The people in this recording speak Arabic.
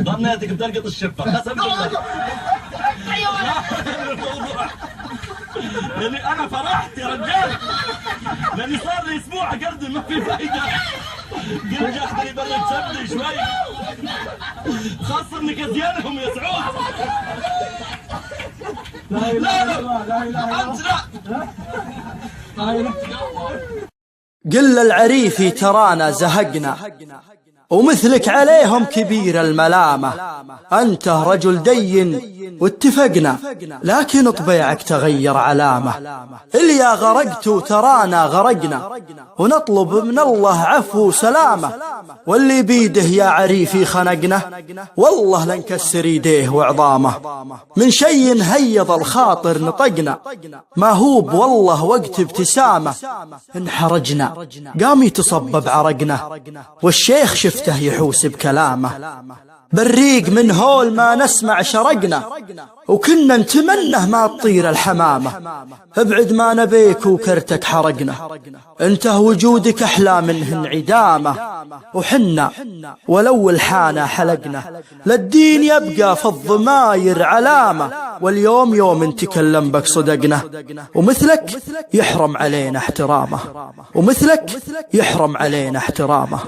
ظنيتك بتلقط الشفة قسم بالله. لاني انا فرحت يا رجال، لاني صار لي اسبوع اقدم ما في فايدة. قلت اخذني برد سبدي شوي، خاصة انك ازيانهم يا سعود. لا لا لا انت لا. قل العريفي ترانا زهقنا ومثلك عليهم كبير الملامة. أنت رجل دين واتفقنا، لكن طبيعك تغير علامة. إليا غرقت ترانا غرقنا، ونطلب من الله عفو وسلامة. واللي بيده يا عريفي خنقنا، والله لنكسر يديه وعظامه. من شي هيض الخاطر نطقنا، ما هوب والله وقت ابتسامة. انحرجنا قام يتصبب عرقنا، والشيخ شفته يحوس بكلامه. بريق من هول ما نسمع شرقنا، وكنا نتمنه ما تطير الحمامة. ابعد ما نبيك وكرتك حرقنا، انت وجودك أحلى منه انعدامه. وحنا ولو الحانة حلقنا، للدين يبقى في الضماير علامة. واليوم يوم تكلم بك صدقنا، ومثلك يحرم علينا احترامه، ومثلك يحرم علينا احترامه.